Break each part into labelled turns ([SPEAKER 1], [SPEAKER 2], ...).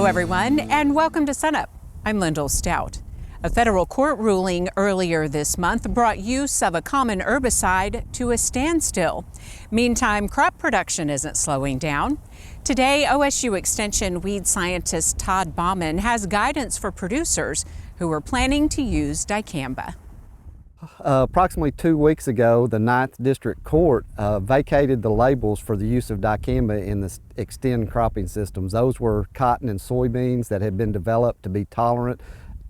[SPEAKER 1] Hello, everyone, and welcome to SUNUP. I'm Lyndall Stout. A federal court ruling earlier this month brought use of a common herbicide to a standstill. Meantime, crop production isn't slowing down. Today, OSU Extension weed scientist Todd Baughman has guidance for producers who are planning to use Dicamba.
[SPEAKER 2] Approximately 2 weeks ago, the 9th District Court vacated the labels for the use of Dicamba in the Extend cropping systems. Those were cotton and soybeans that had been developed to be tolerant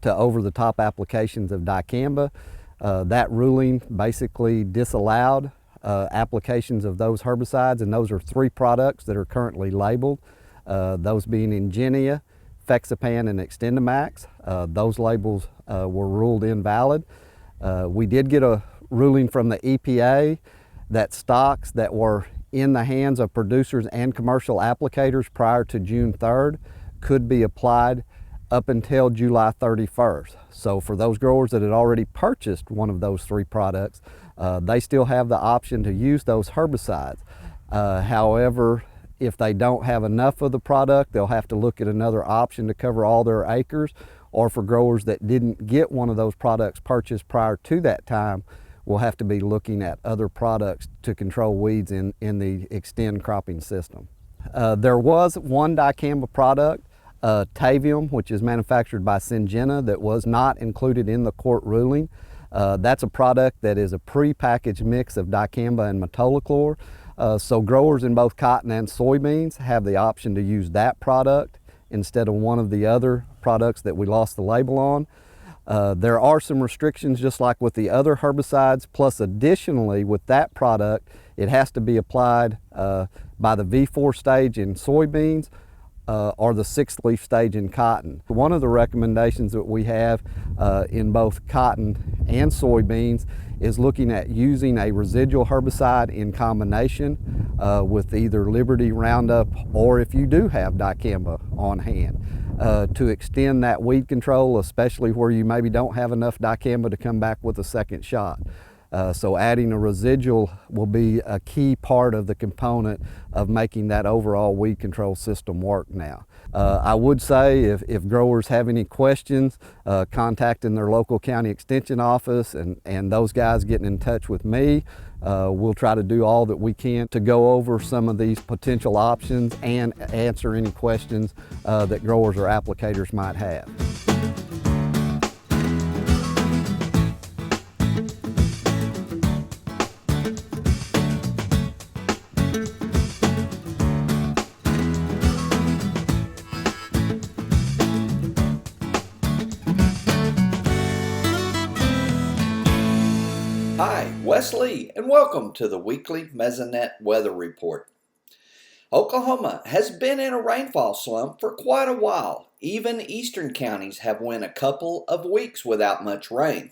[SPEAKER 2] to over-the-top applications of Dicamba. That ruling basically disallowed applications of those herbicides, and those are 3 products that are currently labeled, those being Ingenia, Fexapan, and Extendamax. Those labels were ruled invalid. We did get a ruling from the EPA that stocks that were in the hands of producers and commercial applicators prior to June 3rd could be applied up until July 31st. So for those growers that had already purchased one of those 3 products, they still have the option to use those herbicides. However, if they don't have enough of the product, they'll have to look at another option to cover all their acres, or for growers that didn't get one of those products purchased prior to that time, we'll have to be looking at other products to control weeds in the Extend cropping system. There was one Dicamba product, Tavium, which is manufactured by Syngenta, that was not included in the court ruling. That's a product that is a pre-packaged mix of Dicamba and metolachlor. So growers in both cotton and soybeans have the option to use that product instead of one of the other products that we lost the label on. There are some restrictions just like with the other herbicides, plus additionally with that product, it has to be applied by the V4 stage in soybeans or the 6th leaf stage in cotton. One of the recommendations that we have in both cotton and soybeans is looking at using a residual herbicide in combination with either Liberty Roundup, or if you do have Dicamba on hand, to extend that weed control, especially where you maybe don't have enough Dicamba to come back with a second shot. So adding a residual will be a key part of the component of making that overall weed control system work now. I would say if growers have any questions, contacting their local county extension office and those guys getting in touch with me, we'll try to do all that we can to go over some of these potential options and answer any questions that growers or applicators might have.
[SPEAKER 3] Hi, Wes Lee, and welcome to the weekly Mesonet weather report. Oklahoma has been in a rainfall slump for quite a while. Even eastern counties have went a couple of weeks without much rain.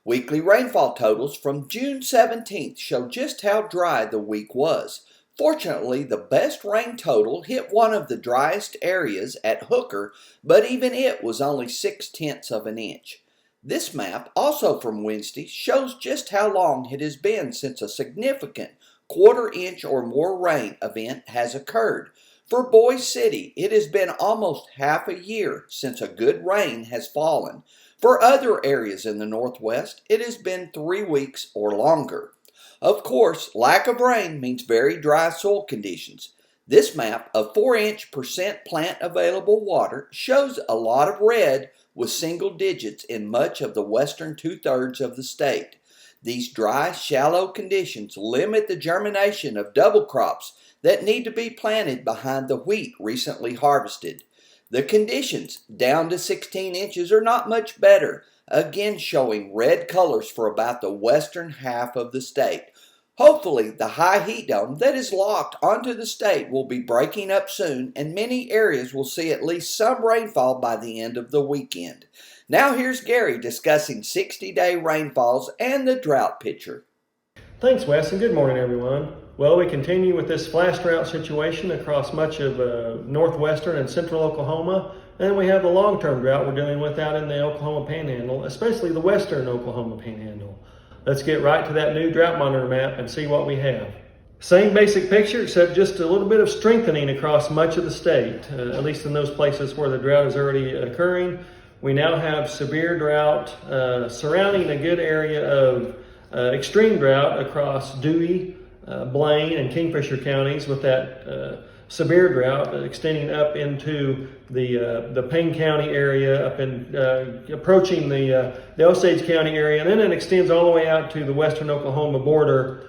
[SPEAKER 3] Weekly rainfall totals from June 17th show just how dry the week was. Fortunately, the best rain total hit one of the driest areas at Hooker, but even it was only 0.6 of an inch. This map, also from Wednesday, shows just how long it has been since a significant quarter-inch or more rain event has occurred. For Boise City, it has been almost half a year since a good rain has fallen. For other areas in the Northwest, it has been 3 weeks or longer. Of course, lack of rain means very dry soil conditions. This map of 4% plant available water shows a lot of red with single digits in much of the western 2/3 of the state. These dry, shallow conditions limit the germination of double crops that need to be planted behind the wheat recently harvested. The conditions down to 16 inches are not much better, again showing red colors for about the western half of the state. Hopefully, the high heat dome that is locked onto the state will be breaking up soon, and many areas will see at least some rainfall by the end of the weekend. Now here's Gary discussing 60-day rainfalls and the drought picture.
[SPEAKER 4] Thanks, Wes, and good morning, everyone. Well, we continue with this flash drought situation across much of northwestern and central Oklahoma, and then we have the long-term drought we're dealing with out in the Oklahoma Panhandle, especially the western Oklahoma Panhandle. Let's get right to that new drought monitor map and see what we have. Same basic picture, except just a little bit of strengthening across much of the state, at least in those places where the drought is already occurring. We now have severe drought surrounding a good area of extreme drought across Dewey, Blaine, and Kingfisher counties, with that severe drought extending up into the Payne County area, up in approaching the Osage County area, and then it extends all the way out to the western Oklahoma border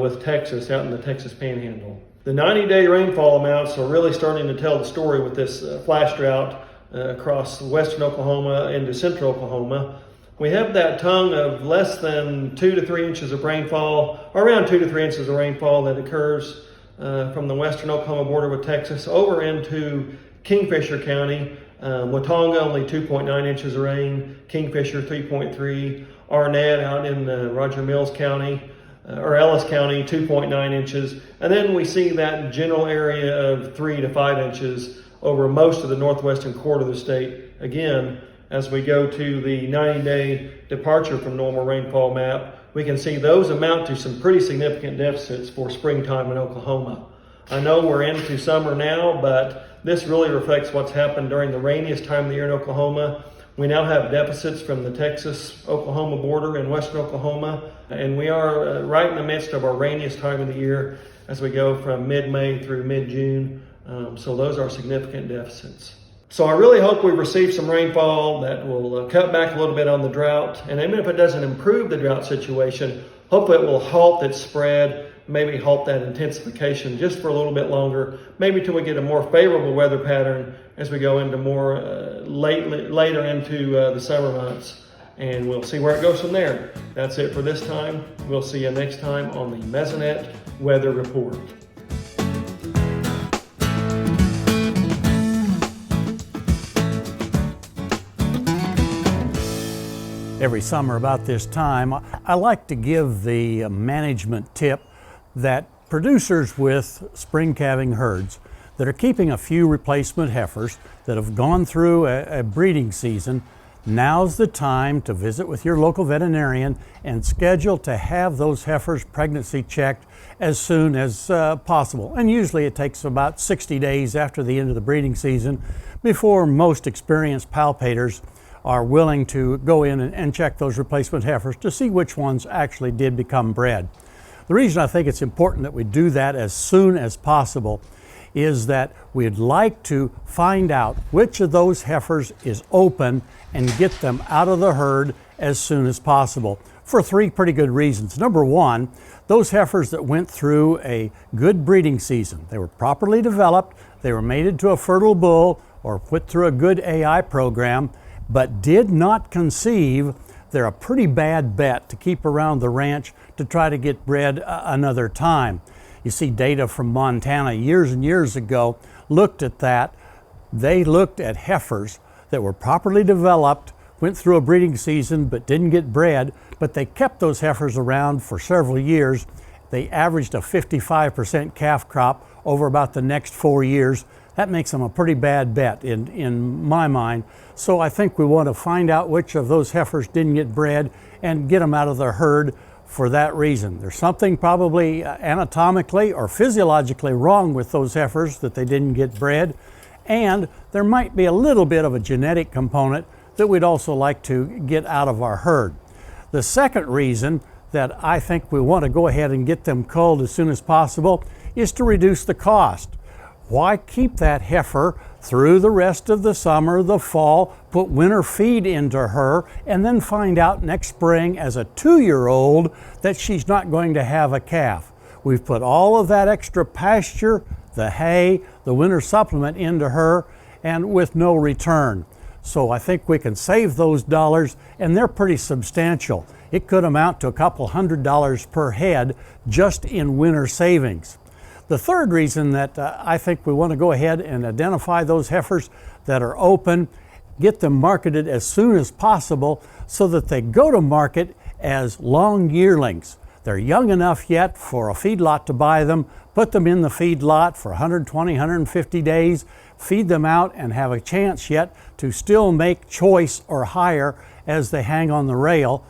[SPEAKER 4] with Texas, out in the Texas Panhandle. The 90-day rainfall amounts are really starting to tell the story with this flash drought across western Oklahoma into central Oklahoma. We have that tongue of less than 2 to 3 inches of rainfall, or around 2 to 3 inches of rainfall that occurs from the western Oklahoma border with Texas over into Kingfisher County. Watonga, only 2.9 inches of rain. Kingfisher, 3.3. Arnett out in Roger Mills County, or Ellis County, 2.9 inches. And then we see that general area of 3 to 5 inches over most of the northwestern quarter of the state. Again, as we go to the 90-day departure from normal rainfall map, we can see those amount to some pretty significant deficits for springtime in Oklahoma. I know we're into summer now, but this really reflects what's happened during the rainiest time of the year in Oklahoma. We now have deficits from the Texas-Oklahoma border in western Oklahoma, and we are right in the midst of our rainiest time of the year as we go from mid-May through mid-June. So those are significant deficits. So I really hope we receive some rainfall that will cut back a little bit on the drought. And even if it doesn't improve the drought situation, hopefully it will halt its spread, maybe halt that intensification just for a little bit longer, maybe till we get a more favorable weather pattern as we go into more later into the summer months. And we'll see where it goes from there. That's it for this time. We'll see you next time on the Mesonet Weather Report.
[SPEAKER 5] Every summer about this time, I like to give the management tip that producers with spring calving herds that are keeping a few replacement heifers that have gone through a breeding season, now's the time to visit with your local veterinarian and schedule to have those heifers pregnancy checked as soon as possible. And usually it takes about 60 days after the end of the breeding season before most experienced palpators are willing to go in and check those replacement heifers to see which ones actually did become bred. The reason I think it's important that we do that as soon as possible is that we'd like to find out which of those heifers is open and get them out of the herd as soon as possible for 3 pretty good reasons. Number one, those heifers that went through a good breeding season, they were properly developed, they were mated to a fertile bull or put through a good AI program, but did not conceive, they're a pretty bad bet to keep around the ranch to try to get bred another time. You see data from Montana years and years ago looked at that. They looked at heifers that were properly developed, went through a breeding season but didn't get bred, but they kept those heifers around for several years. They averaged a 55% calf crop over about the next 4 years. That makes them a pretty bad bet in my mind. So I think we want to find out which of those heifers didn't get bred and get them out of the herd for that reason. There's something probably anatomically or physiologically wrong with those heifers that they didn't get bred, and there might be a little bit of a genetic component that we'd also like to get out of our herd. The second reason that I think we want to go ahead and get them culled as soon as possible is to reduce the cost. Why keep that heifer through the rest of the summer, the fall, put winter feed into her, and then find out next spring as a 2-year-old that she's not going to have a calf? We've put all of that extra pasture, the hay, the winter supplement into her, and with no return. So I think we can save those dollars, and they're pretty substantial. It could amount to a couple $100 per head just in winter savings. The third reason that I think we want to go ahead and identify those heifers that are open, get them marketed as soon as possible so that they go to market as long yearlings. They're young enough yet for a feedlot to buy them, put them in the feedlot for 120, 150 days, feed them out, and have a chance yet to still make choice or higher as they hang on the rail.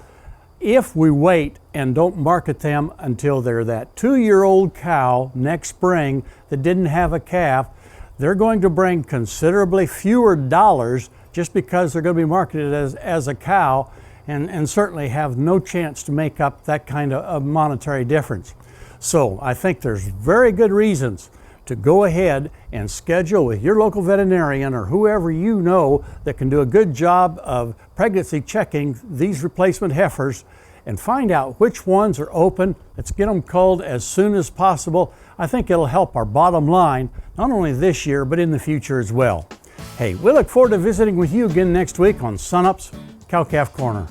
[SPEAKER 5] if we wait and don't market them until they're that 2-year-old cow next spring that didn't have a calf, they're going to bring considerably fewer dollars just because they're going to be marketed as a cow, and certainly have no chance to make up that kind of monetary difference. So I think there's very good reasons to go ahead and schedule with your local veterinarian or whoever you know that can do a good job of pregnancy checking these replacement heifers and find out which ones are open. Let's get them culled as soon as possible. I think it'll help our bottom line, not only this year, but in the future as well. Hey, we look forward to visiting with you again next week on SUNUP's Cow-Calf Corner.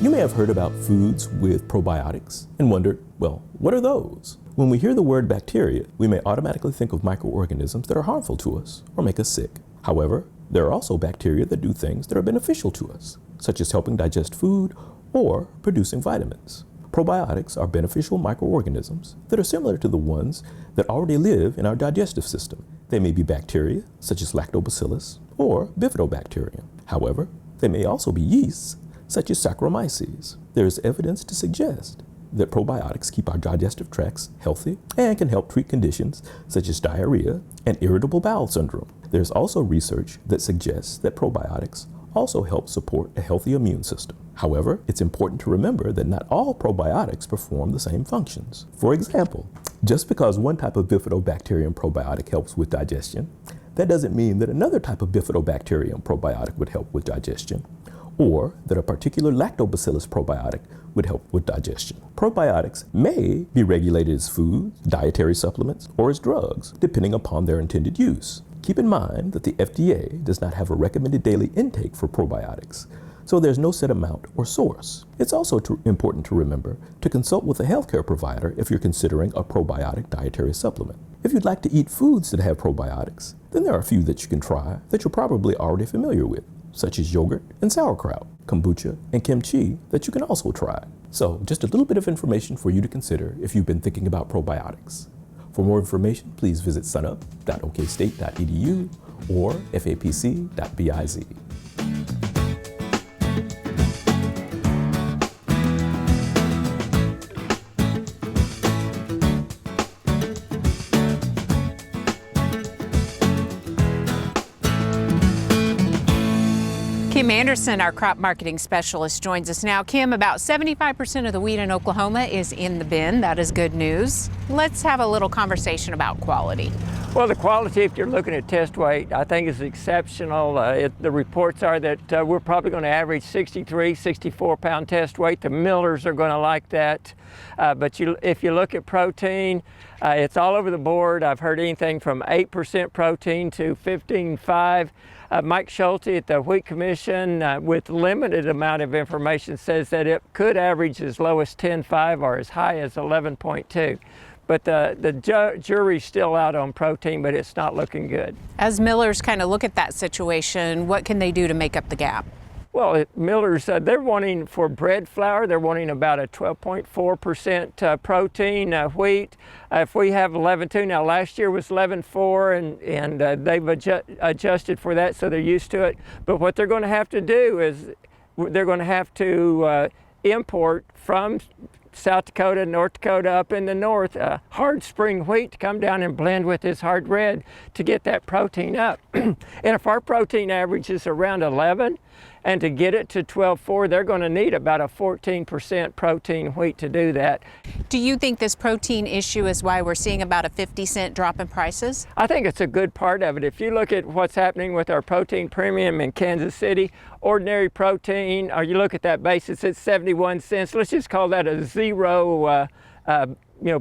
[SPEAKER 6] You may have heard about foods with probiotics and wondered, well, what are those? When we hear the word bacteria, we may automatically think of microorganisms that are harmful to us or make us sick. However, there are also bacteria that do things that are beneficial to us, such as helping digest food or producing vitamins. Probiotics are beneficial microorganisms that are similar to the ones that already live in our digestive system. They may be bacteria, such as lactobacillus or bifidobacterium. However, they may also be yeasts, such as Saccharomyces. There is evidence to suggest that probiotics keep our digestive tracts healthy and can help treat conditions such as diarrhea and irritable bowel syndrome. There's also research that suggests that probiotics also help support a healthy immune system. However, it's important to remember that not all probiotics perform the same functions. For example, just because one type of bifidobacterium probiotic helps with digestion, that doesn't mean that another type of bifidobacterium probiotic would help with digestion, or that a particular lactobacillus probiotic would help with digestion. Probiotics may be regulated as food, dietary supplements, or as drugs, depending upon their intended use. Keep in mind that the FDA does not have a recommended daily intake for probiotics, so there's no set amount or source. It's also important to remember to consult with a healthcare provider if you're considering a probiotic dietary supplement. If you'd like to eat foods that have probiotics, then there are a few that you can try that you're probably already familiar with, such as yogurt and sauerkraut, kombucha and kimchi that you can also try. So just a little bit of information for you to consider if you've been thinking about probiotics. For more information, please visit sunup.okstate.edu or fapc.biz.
[SPEAKER 1] Kim Anderson, our crop marketing specialist, joins us now. Kim, about 75% of the wheat in Oklahoma is in the bin. That is good news. Let's have a little conversation about quality.
[SPEAKER 7] Well, the quality, if you're looking at test weight, I think is exceptional. The reports are that we're probably going to average 63, 64 pound test weight. The millers are going to like that. But if you look at protein, it's all over the board. I've heard anything from 8% protein to 15.5. Mike Schulte at the Wheat Commission, with limited amount of information, says that it could average as low as 10.5 or as high as 11.2. But the jury's still out on protein, but it's not looking good.
[SPEAKER 1] As millers kind of look at that situation, what can they do to make up the gap?
[SPEAKER 7] Well, millers, they're wanting for bread flour, they're wanting about a 12.4% protein wheat. If we have 11.2, now last year was 11.4, and they've adjusted for that, so they're used to it. But what they're going to have to do is they're going to have to import from South Dakota, North Dakota, up in the north, hard spring wheat to come down and blend with this hard red to get that protein up. And if our protein average is around 11, and to get it to 12.4, they're going to need about a 14% protein wheat to do that.
[SPEAKER 1] Do you think this protein issue is why we're seeing about a 50-cent drop in prices?
[SPEAKER 7] I think it's a good part of it. If you look at what's happening with our protein premium in Kansas City, ordinary protein, or you look at that basis, it's 71 cents. Let's just call that a zero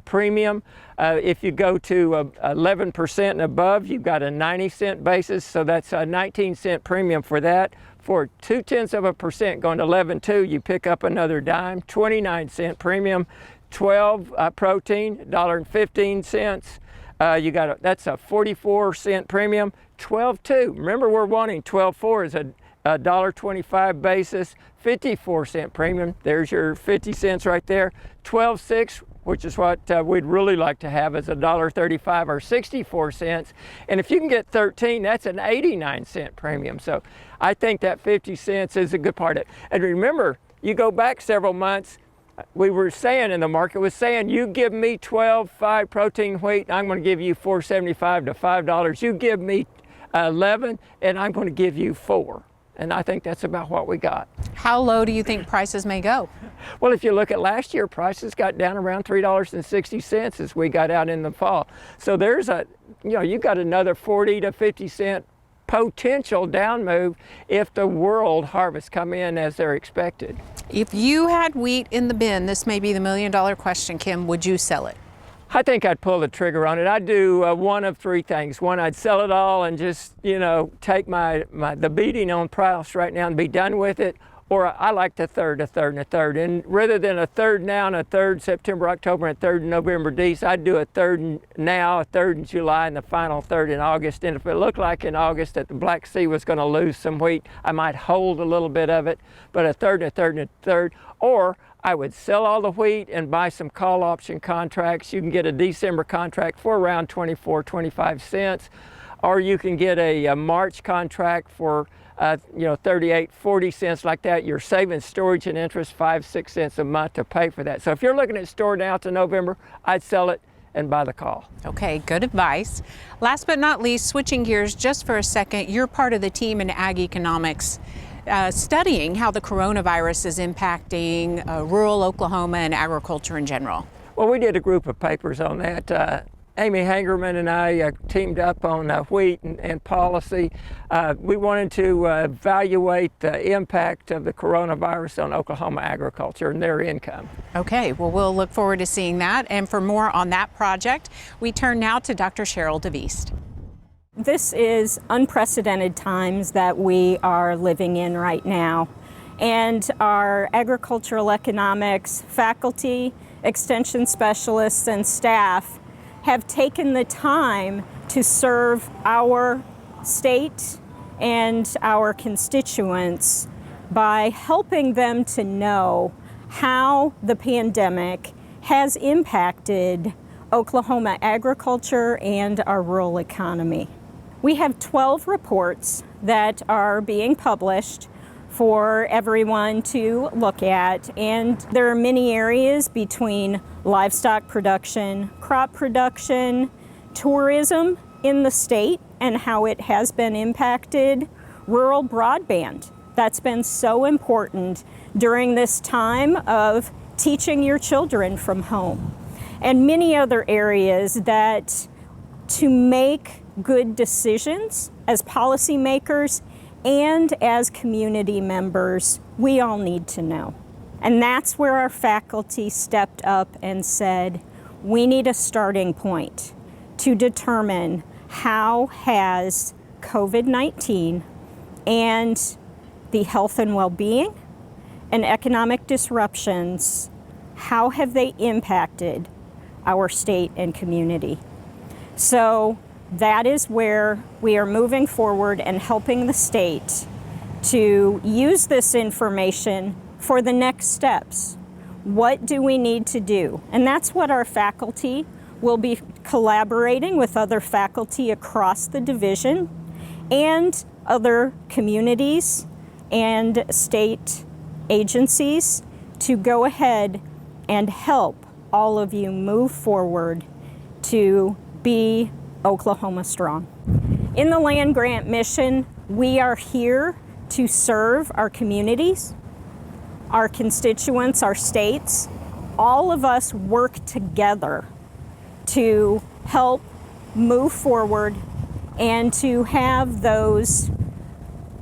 [SPEAKER 7] premium. If you go to 11% and above, you've got a 90-cent basis, so that's a 19-cent premium for that. For 0.2% going to 11.2, you pick up another dime, 29-cent premium. 12 protein, $1.15. You got that's a 44-cent premium. 12.2. Remember, we're wanting 12.4 is a $1.25 basis, 54-cent premium. There's your 50 cents right there. 12.6. which is what we'd really like to have, is $1.35 or 64 cents. And if you can get 13, that's an 89-cent premium. So I think that 50 cents is a good part of it. And remember, you go back several months, we were saying, and the market was saying, you give me 12 5-protein wheat, I'm going to give you $4.75 to $5. You give me 11, and I'm going to give you 4. And I think that's about what we got.
[SPEAKER 1] How low do you think prices may go?
[SPEAKER 7] Well, if you look at last year, prices got down around $3.60 as we got out in the fall. So there's you got another 40 to 50 cent potential down move if the world harvests come in as they're expected.
[SPEAKER 1] If you had wheat in the bin, this may be the million-dollar question, Kim, would you sell it?
[SPEAKER 7] I think I'd pull the trigger on it. I'd do one of three things. One, I'd sell it all and just, take the beating on price right now and be done with it. Or I like a third, and a third. And rather than a third now and a third September, October, and a third in November, December, I'd do a third now, a third in July, and the final third in August. And if it looked like in August that the Black Sea was going to lose some wheat, I might hold a little bit of it, but a third, and a third, and a third. Or I would sell all the wheat and buy some call option contracts. You can get a December contract for around 24, 25 cents. Or you can get a March contract for 38, 40 cents like that. You're saving storage and interest 5, 6 cents a month to pay for that. So if you're looking at store now to November, I'd sell it and buy the call.
[SPEAKER 1] Okay, good advice. Last but not least, switching gears just for a second, you're part of the team in ag economics studying how the coronavirus is impacting rural Oklahoma and agriculture in general.
[SPEAKER 7] Well, we did a group of papers on that. Amy Hangerman and I teamed up on wheat and policy. We wanted to evaluate the impact of the coronavirus on Oklahoma agriculture and their income.
[SPEAKER 1] Okay, well, we'll look forward to seeing that. And for more on that project, we turn now to Dr. Cheryl DeVuyst.
[SPEAKER 8] This is unprecedented times that we are living in right now. And our agricultural economics faculty, extension specialists, and staff have taken the time to serve our state and our constituents by helping them to know how the pandemic has impacted Oklahoma agriculture and our rural economy. We have 12 reports that are being published for everyone to look at, and there are many areas between livestock production, crop production, tourism in the state and how it has been impacted, rural broadband. That's been so important during this time of teaching your children from home, and many other areas that to make good decisions as policymakers and as community members, we all need to know. And that's where our faculty stepped up and said, we need a starting point to determine how has COVID-19 and the health and well-being and economic disruptions, how have they impacted our state and community? So that is where we are moving forward and helping the state to use this information for the next steps. What do we need to do? And that's what our faculty will be collaborating with other faculty across the division and other communities and state agencies to go ahead and help all of you move forward to be Oklahoma strong. In the land grant mission, we are here to serve our communities, our constituents, our states. All of us work together to help move forward and to have those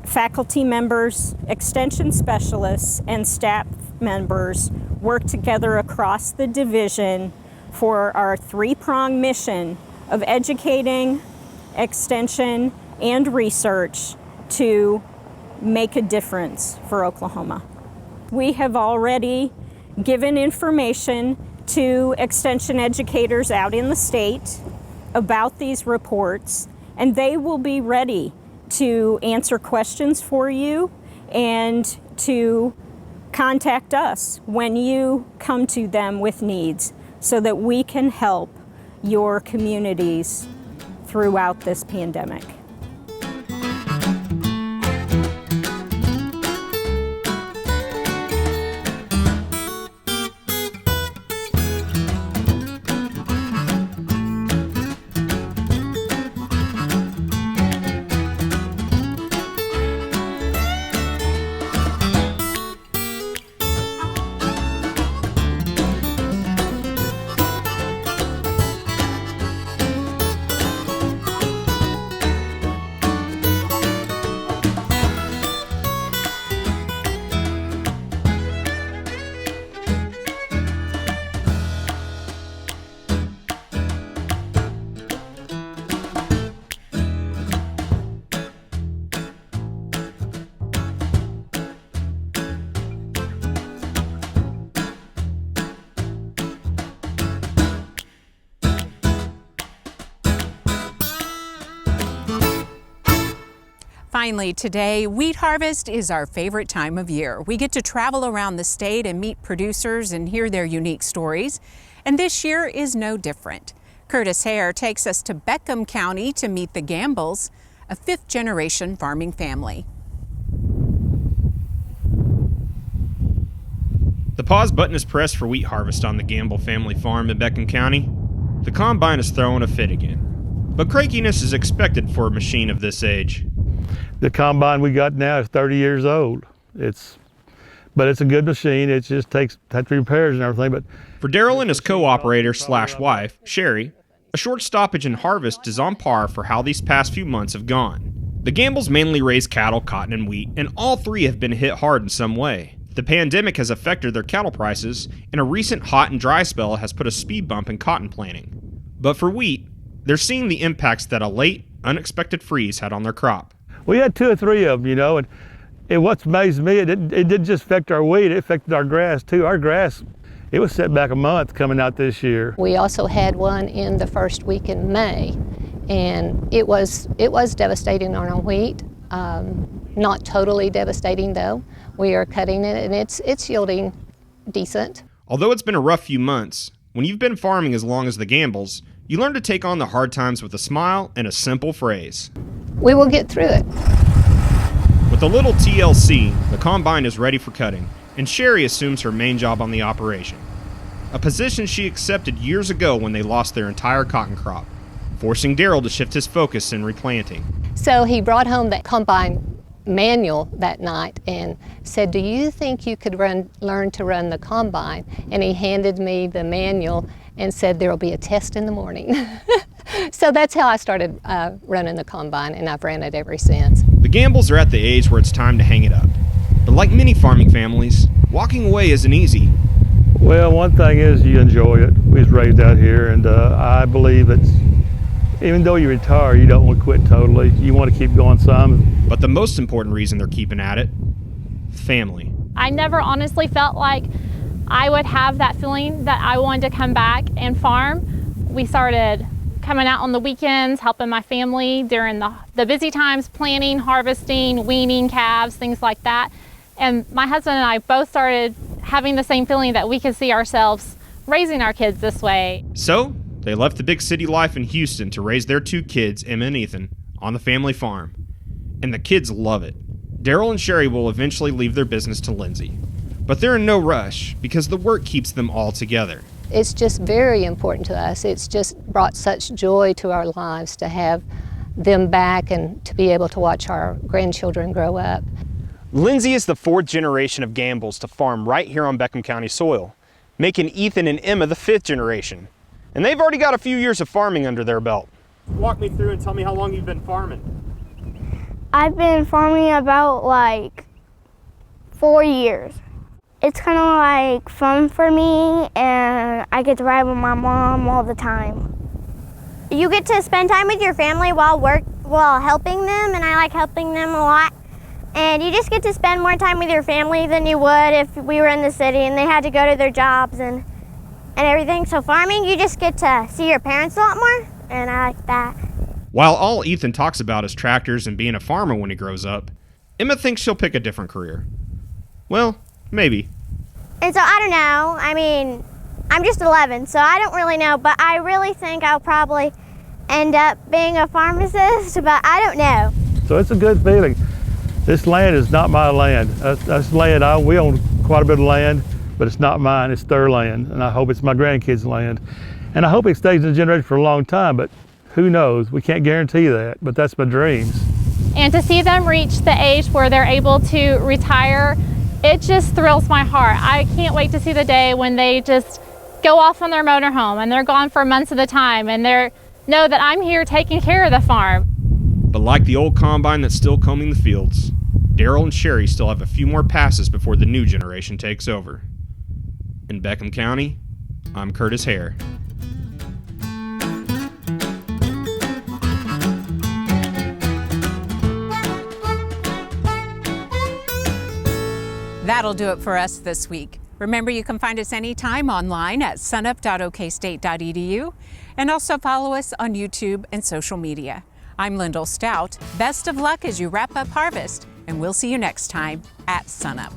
[SPEAKER 8] faculty members, extension specialists, and staff members work together across the division for our three-pronged mission of educating, extension, and research to make a difference for Oklahoma. We have already given information to extension educators out in the state about these reports, and they will be ready to answer questions for you and to contact us when you come to them with needs. so that we can help your communities throughout this pandemic.
[SPEAKER 1] Finally, today, wheat harvest is our favorite time of year. We get to travel around the state and meet producers and hear their unique stories. And this year is no different. Curtis Hare takes us to Beckham County to meet the Gambles, a fifth-generation farming family.
[SPEAKER 9] The pause button is pressed for wheat harvest on the Gamble family farm in Beckham County. The combine is throwing a fit again, but crankiness is expected for a machine of this age.
[SPEAKER 10] The combine we got now is 30 years old. But it's a good machine. It just takes repairs and everything. But
[SPEAKER 9] for Daryl and his co-operator/wife, Sherry, a short stoppage in harvest is on par for how these past few months have gone. The Gambles mainly raise cattle, cotton, and wheat, and all three have been hit hard in some way. The pandemic has affected their cattle prices, and a recent hot and dry spell has put a speed bump in cotton planting. But for wheat, they're seeing the impacts that a late, unexpected freeze had on their crop.
[SPEAKER 10] we had 2 or 3 of them, you know, and what's amazed me, it didn't just affect our wheat, it affected our grass too. Our grass, it was set back a month coming out this year.
[SPEAKER 11] We also had one in the first week in May, and it was devastating on our wheat. Not totally devastating though. We are cutting it and it's yielding decent.
[SPEAKER 9] Although it's been a rough few months, when you've been farming as long as the Gambles, you learn to take on the hard times with a smile and a simple phrase.
[SPEAKER 11] We will get through it.
[SPEAKER 9] With a little TLC, the combine is ready for cutting, and Sherry assumes her main job on the operation. A position she accepted years ago when they lost their entire cotton crop, forcing Daryl to shift his focus in replanting.
[SPEAKER 11] So he brought home that combine manual that night and said, "Do you think you could learn to run the combine?" And he handed me the manual and said, "There will be a test in the morning." So that's how I started running the combine, and I've ran it ever since.
[SPEAKER 9] The Gambles are at the age where it's time to hang it up. But like many farming families, walking away isn't easy.
[SPEAKER 10] Well, one thing is you enjoy it. We was raised out here, and I believe it's, even though you retire, you don't want to quit totally. You want to keep going some.
[SPEAKER 9] But the most important reason they're keeping at it, family.
[SPEAKER 12] I never honestly felt like I would have that feeling that I wanted to come back and farm. We started coming out on the weekends, helping my family during the busy times, planting, harvesting, weaning calves, things like that. And my husband and I both started having the same feeling that we could see ourselves raising our kids this way.
[SPEAKER 9] So they left the big city life in Houston to raise their 2 kids, Emma and Ethan, on the family farm. And the kids love it. Daryl and Sherry will eventually leave their business to Lindsay. But they're in no rush because the work keeps them all together.
[SPEAKER 11] It's just very important to us. It's just brought such joy to our lives to have them back and to be able to watch our grandchildren grow up.
[SPEAKER 9] Lindsay is the 4th generation of Gambles to farm right here on Beckham County soil, making Ethan and Emma the 5th generation. And they've already got a few years of farming under their belt. Walk me through and tell me how long you've been farming.
[SPEAKER 13] I've been farming about like 4 years. It's kind of like fun for me, and I get to ride with my mom all the time.
[SPEAKER 14] You get to spend time with your family while helping them, and I like helping them a lot. And you just get to spend more time with your family than you would if we were in the city and they had to go to their jobs and everything. So farming, you just get to see your parents a lot more, and I like that.
[SPEAKER 9] While all Ethan talks about is tractors and being a farmer when he grows up, Emma thinks she'll pick a different career. Well, maybe.
[SPEAKER 14] And so I don't know. I mean, I'm just 11, so I don't really know, but I really think I'll probably end up being a pharmacist, but I don't know.
[SPEAKER 10] So it's a good feeling. This land is not my land. That's land, we own quite a bit of land, but it's not mine, it's their land, and I hope it's my grandkids' land. And I hope it stays in the generation for a long time, but who knows? We can't guarantee that, but that's my dreams.
[SPEAKER 12] And to see them reach the age where they're able to retire, it just thrills my heart. I can't wait to see the day when they just go off on their motorhome and they're gone for months at a time and they know that I'm here taking care of the farm.
[SPEAKER 9] But like the old combine that's still combing the fields, Daryl and Sherry still have a few more passes before the new generation takes over. In Beckham County, I'm Curtis Hare.
[SPEAKER 1] That'll do it for us this week. Remember, you can find us anytime online at sunup.okstate.edu and also follow us on YouTube and social media. I'm Lyndall Stout. Best of luck as you wrap up harvest, and we'll see you next time at SUNUP.